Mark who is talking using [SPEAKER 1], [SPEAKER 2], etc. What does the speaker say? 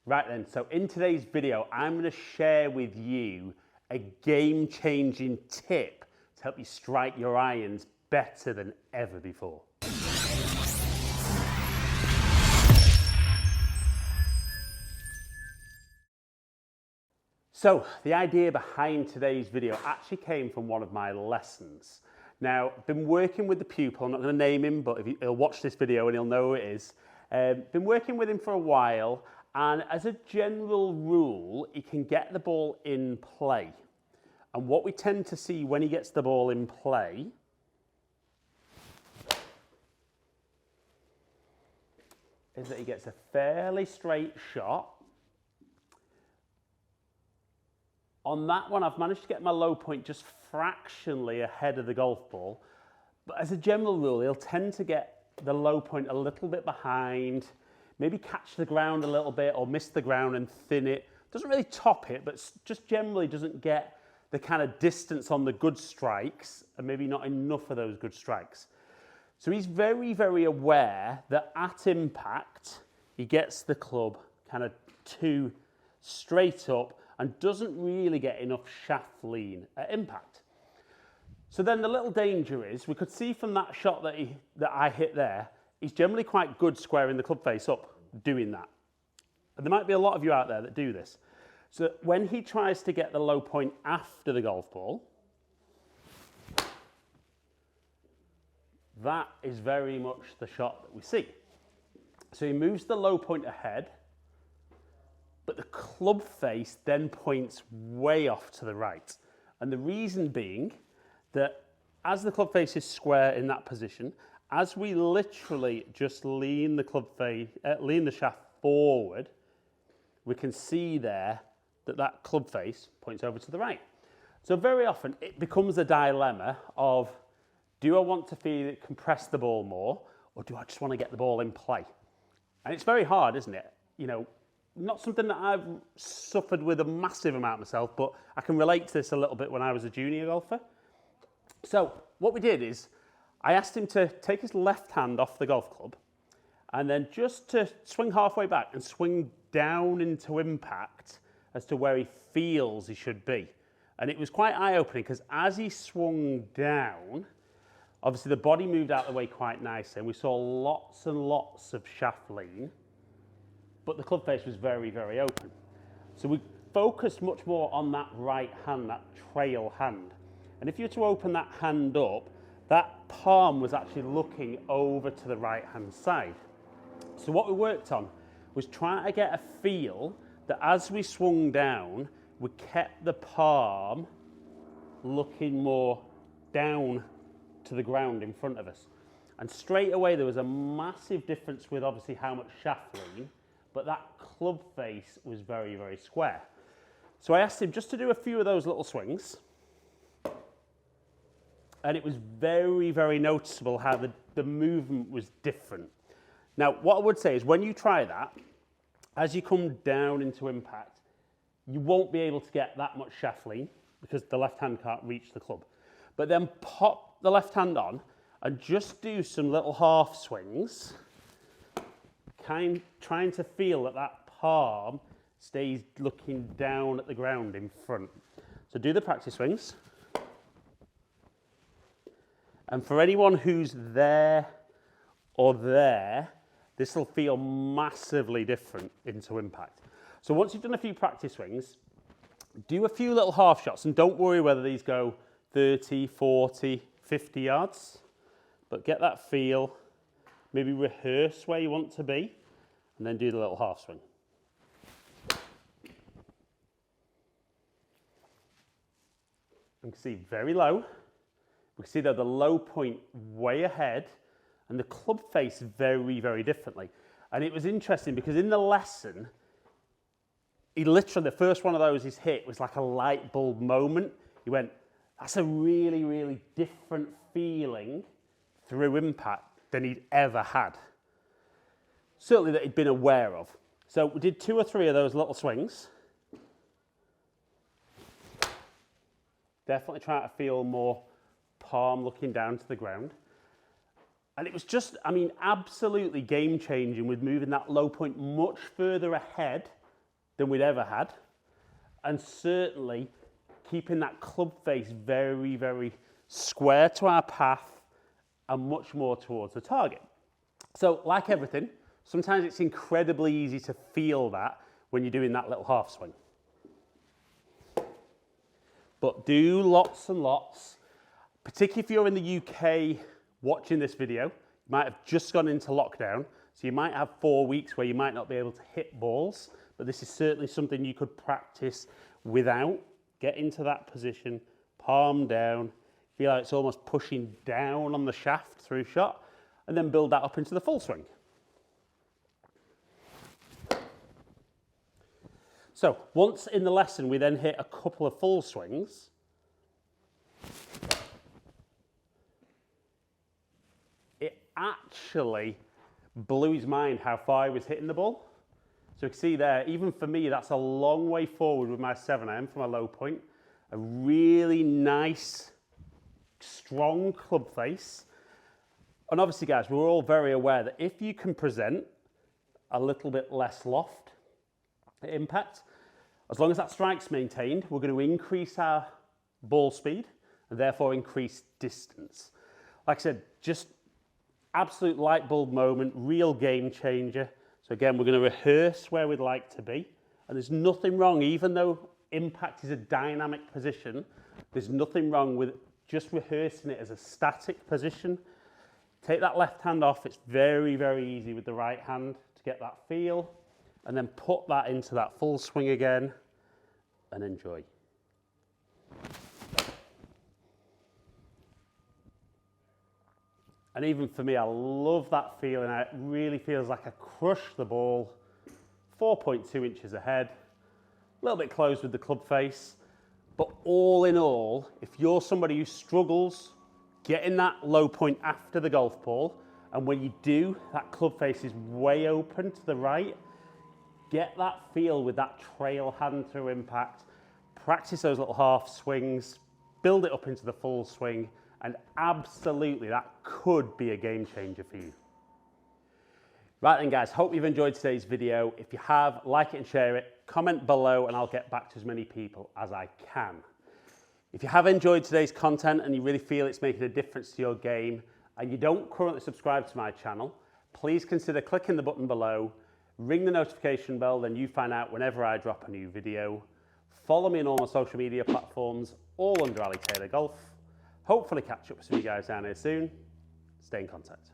[SPEAKER 1] Right then, so in today's video, I'm going to share with you a game-changing tip to help you strike your irons better than ever before. So the idea behind today's video actually came from one of my lessons. Now, I've been working with the pupil. I'm not going to name him, but he'll watch this video and he'll know who it is. Been working with him for a while, and as a general rule, he can get the ball in play. And what we tend to see when he gets the ball in play is that he gets a fairly straight shot. On that one, I've managed to get my low point just fractionally ahead of the golf ball. But as a general rule, he'll tend to get the low point a little bit behind, maybe catch the ground a little bit or miss the ground and thin it. Doesn't really top it, but just generally doesn't get the kind of distance on the good strikes and maybe not enough of those good strikes. So he's very, very aware that at impact, he gets the club kind of too straight up and doesn't really get enough shaft lean at impact. So then the little danger is, we could see from that shot that I hit there, he's generally quite good squaring the club face up doing that. And there might be a lot of you out there that do this. So when he tries to get the low point after the golf ball, that is very much the shot that we see. So he moves the low point ahead, but the club face then points way off to the right. And the reason being that as the club face is square in that position, as we literally just lean the club face, lean the shaft forward, we can see there that that club face points over to the right. So very often it becomes a dilemma of, do I want to feel it compress the ball more, or do I just want to get the ball in play? And it's very hard, isn't it? You know, not something that I've suffered with a massive amount myself, but I can relate to this a little bit when I was a junior golfer. So what we did is, I asked him to take his left hand off the golf club and then just to swing halfway back and swing down into impact as to where he feels he should be. And it was quite eye-opening because as he swung down, obviously the body moved out of the way quite nicely and we saw lots and lots of shaft lean, but the club face was very, very open. So we focused much more on that right hand, that trail hand. And if you were to open that hand up, that palm was actually looking over to the right-hand side. So what we worked on was trying to get a feel that as we swung down, we kept the palm looking more down to the ground in front of us. And straight away, there was a massive difference with obviously how much shaft lean, but that club face was very, very square. So I asked him just to do a few of those little swings. And it was very, very noticeable how the movement was different. Now, what I would say is when you try that, as you come down into impact, you won't be able to get that much shaft lean because the left hand can't reach the club. But then pop the left hand on and just do some little half swings, trying to feel that that palm stays looking down at the ground in front. So do the practice swings. And for anyone who's there or there, this will feel massively different into impact. So once you've done a few practice swings, do a few little half shots and don't worry whether these go 30, 40, 50 yards, but get that feel, maybe rehearse where you want to be, and then do the little half swing. You can see very low. We can see that the low point way ahead and the club face very, very differently. And it was interesting because in the lesson, he literally, the first one of those he's hit was like a light bulb moment. He went, that's a really, really different feeling through impact than he'd ever had. Certainly that he'd been aware of. So we did 2 or 3 of those little swings. Definitely trying to feel more palm looking down to the ground. And it was just, I mean, absolutely game-changing with moving that low point much further ahead than we'd ever had. And certainly keeping that club face very, very square to our path and much more towards the target. So like everything, sometimes it's incredibly easy to feel that when you're doing that little half swing. But do lots and lots, particularly if you're in the UK watching this video, you might have just gone into lockdown, so you might have 4 weeks where you might not be able to hit balls, but this is certainly something you could practice without. Get into that position, palm down, feel like it's almost pushing down on the shaft through shot, and then build that up into the full swing. So once in the lesson, we then hit a couple of full swings. It actually blew his mind how far he was hitting the ball. So you can see there, even for me, that's a long way forward with my 7M from a low point. A really nice, strong club face. And obviously, guys, we're all very aware that if you can present a little bit less loft impact, as long as that strike's maintained, we're going to increase our ball speed and therefore increase distance. Like I said, just absolute light bulb moment, real game changer. So again, we're going to rehearse where we'd like to be. And there's nothing wrong, even though impact is a dynamic position, there's nothing wrong with just rehearsing it as a static position. Take that left hand off. It's very, very easy with the right hand to get that feel. And then put that into that full swing again and enjoy. And even for me, I love that feeling. It really feels like I crushed the ball 4.2 inches ahead, a little bit closed with the club face. But all in all, if you're somebody who struggles getting that low point after the golf ball, and when you do, that club face is way open to the right, get that feel with that trail hand through impact, practice those little half swings, build it up into the full swing, and absolutely that could be a game changer for you. Right then guys, hope you've enjoyed today's video. If you have, like it and share it, comment below and I'll get back to as many people as I can. If you have enjoyed today's content and you really feel it's making a difference to your game and you don't currently subscribe to my channel, please consider clicking the button below, ring the notification bell, then you find out whenever I drop a new video. Follow me on all my social media platforms, all under Ali Taylor Golf. Hopefully catch up with some of you guys down here soon. Stay in contact.